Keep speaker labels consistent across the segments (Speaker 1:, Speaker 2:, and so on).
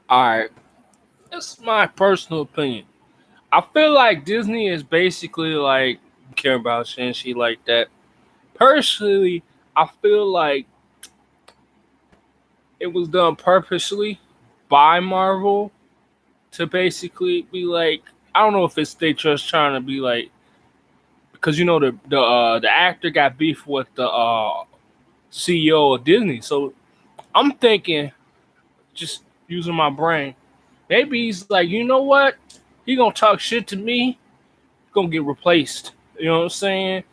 Speaker 1: All right, that's my personal opinion. I feel like Disney is basically like care about shang like that. Personally, I feel like it was done purposely by Marvel to basically be like, I don't know if it's they just trying to be like, because the actor got beef with the CEO of Disney. So I'm thinking, just using my brain, maybe he's like, you know what? He gonna talk shit to me, gonna get replaced. You know what I'm saying?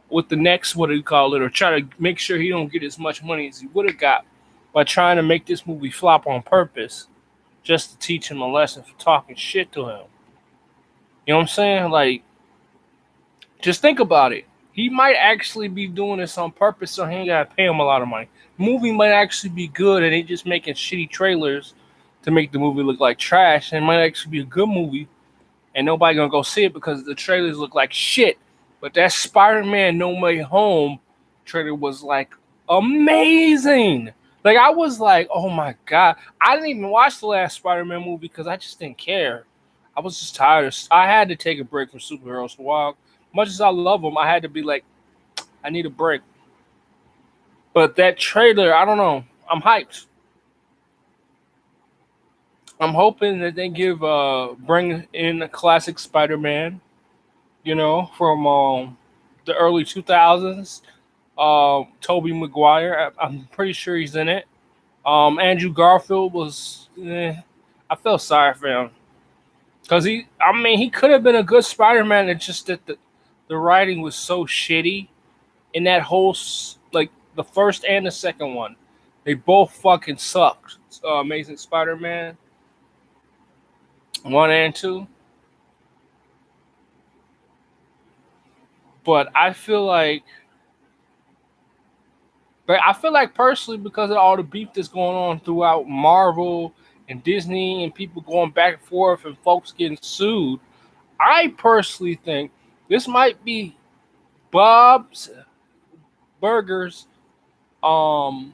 Speaker 1: With the next, what do you call it, or try to make sure he don't get as much money as he would have got by trying to make this movie flop on purpose, just to teach him a lesson for talking shit to him. You know what I'm saying? Like, just think about it. He might actually be doing this on purpose so he ain't gotta pay him a lot of money. The movie might actually be good and they just making shitty trailers to make the movie look like trash. And it might actually be a good movie and nobody gonna go see it because the trailers look like shit. But that Spider-Man No Way Home trailer was like amazing. Like I was like, oh my god! I didn't even watch the last Spider-Man movie because I just didn't care. I was just tired. I had to take a break from superheroes for a while. Much as I love them, I had to be like, I need a break. But that trailer, I don't know. I'm hyped. I'm hoping that they give bring in a classic Spider-Man, from the early 2000s. Toby Maguire, I'm pretty sure he's in it. Andrew Garfield was, I felt sorry for him because I mean, he could have been a good Spider-Man. It's just that the writing was so shitty in that whole like the first and the second one. They both fucking sucked. Amazing Spider-Man 1 and 2, but I feel like personally because of all the beef that's going on throughout Marvel and Disney and people going back and forth and folks getting sued, I personally think this might be Bob's Burgers um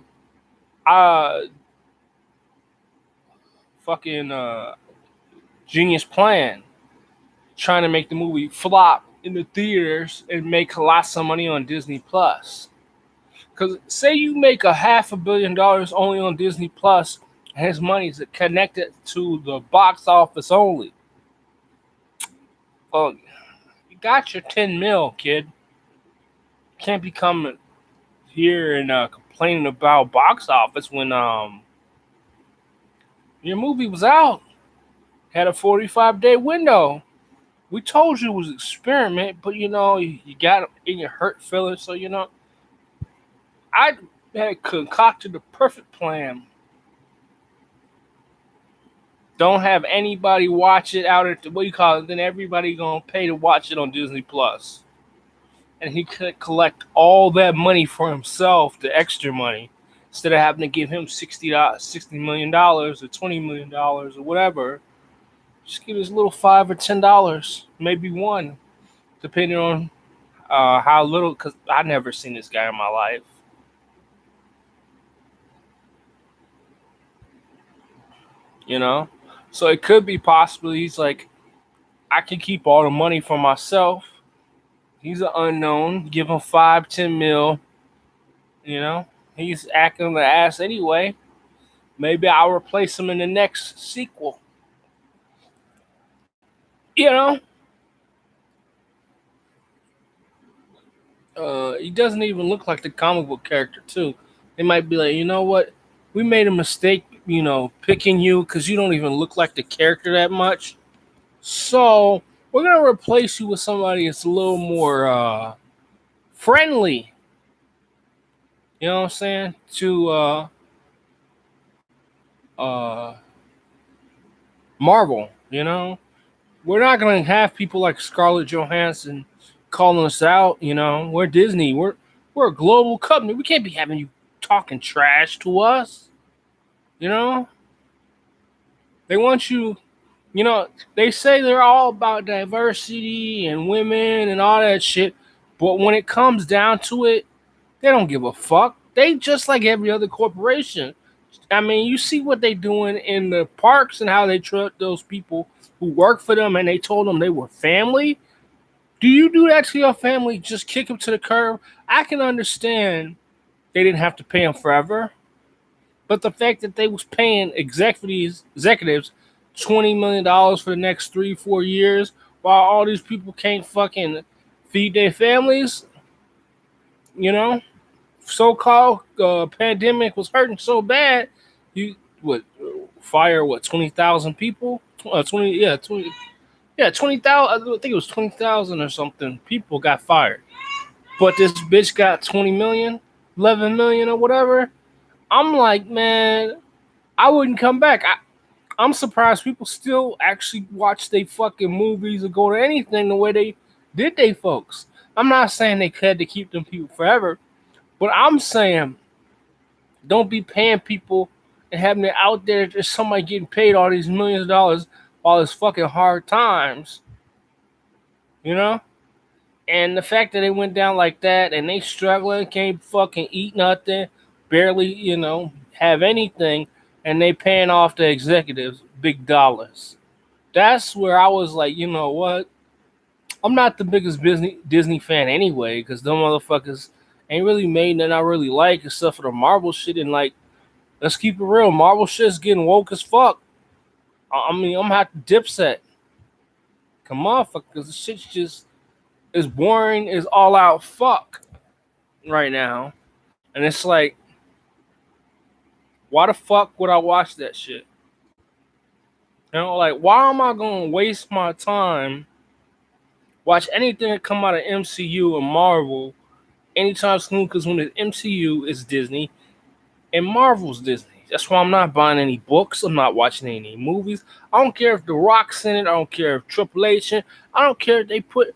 Speaker 1: uh fucking genius plan trying to make the movie flop in the theaters and make lots of money on Disney Plus. Because say you make a $500 million only on Disney Plus, and his money is connected to the box office only. Well, you got your 10 mil, kid. Can't be coming here and complaining about box office when your movie was out. Had a 45-day window. We told you it was an experiment, but you got in your hurt feelings. So I had concocted the perfect plan. Don't have anybody watch it out at the what do you call it? Then everybody gonna pay to watch it on Disney Plus, and he could collect all that money for himself, the extra money, instead of having to give him $60 million or $20 million or whatever. Just give us a little $5 or $10, maybe one, depending on how little. Because I never seen this guy in my life, you know. So it could be possible he's like, I can keep all the money for myself. He's an unknown. Give him 5, 10 mil. You know, he's acting the ass anyway. Maybe I'll replace him in the next sequel. You know, he doesn't even look like the comic book character too. They might be like, you know what, we made a mistake. Picking you because you don't even look like the character that much. So we're gonna replace you with somebody that's a little more friendly. You know what I'm saying? To uh, Marvel. We're not gonna have people like Scarlett Johansson calling us out. We're Disney. We're a global company. We can't be having you talking trash to us. You know, they want you. They say they're all about diversity and women and all that shit, but when it comes down to it, they don't give a fuck. They just like every other corporation. I mean, you see what they doing in the parks and how they treat those people who work for them, and they told them they were family. Do you do that to your family? Just kick them to the curb? I can understand they didn't have to pay them forever, but the fact that they was paying executives $20 million for the next 3 4 years, while all these people can't fucking feed their families, you know, so-called pandemic was hurting so bad, you what fire what 20,000 people? 20 yeah 20,000. I think it was 20,000 or something. People got fired, but this bitch got 20 million, 11 million or whatever. I'm like, man, I wouldn't come back. I'm surprised people still actually watch they fucking movies or go to anything the way they did they folks. I'm not saying they had to keep them people forever, but I'm saying don't be paying people and having it out there just somebody getting paid all these millions of dollars while it's fucking hard times, you know? And the fact that they went down like that and they struggling, can't fucking eat nothing, barely, have anything, and they paying off the executives big dollars. That's where I was like, you know what? I'm not the biggest Disney fan anyway, because them motherfuckers ain't really made nothing I really like except for the Marvel shit. And like, let's keep it real, Marvel shit's getting woke as fuck. I mean, I'm gonna have to Dipset. Come on, fuck, because the shit's just as boring as all out fuck right now. And it's like, why the fuck would I watch that shit? Like, why am I gonna waste my time watch anything that come out of MCU and Marvel anytime soon? Because when the MCU is Disney and Marvel's Disney. That's why I'm not buying any books. I'm not watching any movies. I don't care if The Rock's in it. I don't care if Triple H in it. I don't care if they put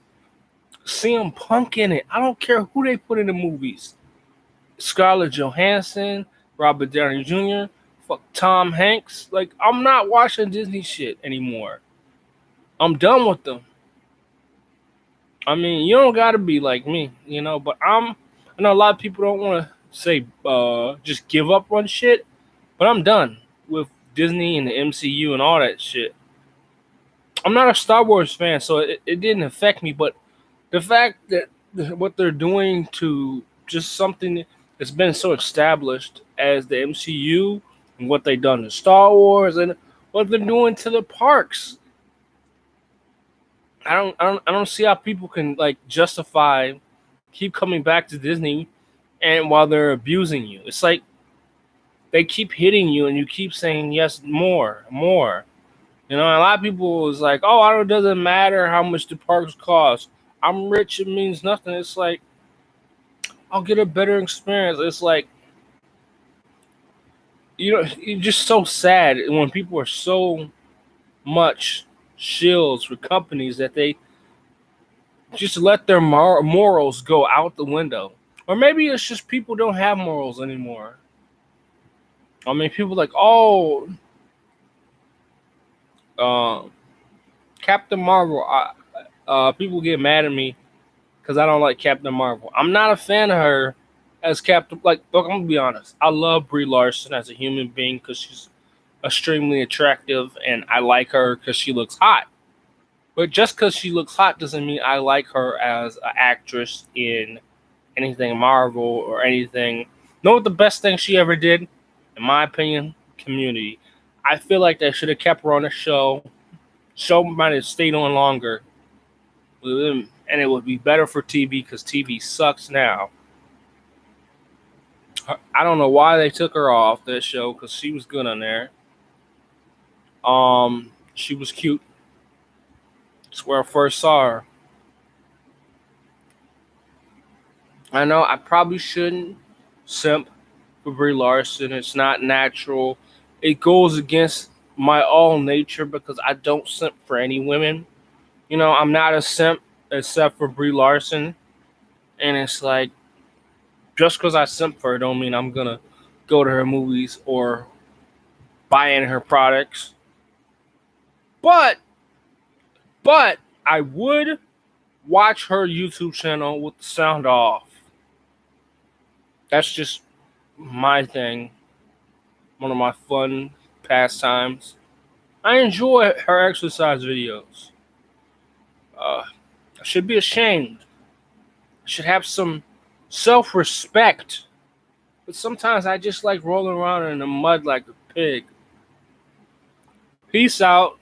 Speaker 1: CM Punk in it. I don't care who they put in the movies. Scarlett Johansson, Robert Downey Jr., fuck Tom Hanks. Like, I'm not watching Disney shit anymore. I'm done with them. I mean, you don't gotta be like me, but I know a lot of people don't want to say just give up on shit, but I'm done with Disney and the MCU and all that shit. I'm not a Star Wars fan, so it didn't affect me, but the fact that what they're doing to just something that's been so established as the MCU and what they've done to Star Wars and what they're doing to the parks, I don't see how people can like justify keep coming back to Disney and while they're abusing you. It's like they keep hitting you and you keep saying yes, more, more. A lot of people is like, oh, it doesn't matter how much the parks cost. I'm rich, it means nothing. It's like, I'll get a better experience. It's like, it's just so sad when people are so much shills for companies that they just let their morals go out the window. Or maybe it's just people don't have morals anymore. I mean, people like, oh, uh, Captain Marvel. People get mad at me because I don't like Captain Marvel. I'm not a fan of her as Captain. Like, look, I'm gonna be honest. I love Brie Larson as a human being because she's extremely attractive, and I like her because she looks hot. But just because she looks hot doesn't mean I like her as an actress in anything Marvel or anything. Know what the best thing she ever did, in my opinion? Community. I feel like they should have kept her on the show. Show might have stayed on longer, and it would be better for TV because TV sucks now. I don't know why they took her off that show because she was good on there. She was cute. It's where I first saw her. I know I probably shouldn't simp for Brie Larson. It's not natural. It goes against my all nature because I don't simp for any women. I'm not a simp except for Brie Larson. And it's like, just because I simp for her don't mean I'm going to go to her movies or buy in her products. But I would watch her YouTube channel with the sound off. That's just my thing. One of my fun pastimes. I enjoy her exercise videos. I should be ashamed. I should have some self respect. But sometimes I just like rolling around in the mud like a pig. Peace out.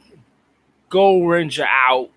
Speaker 1: Go Ranger out.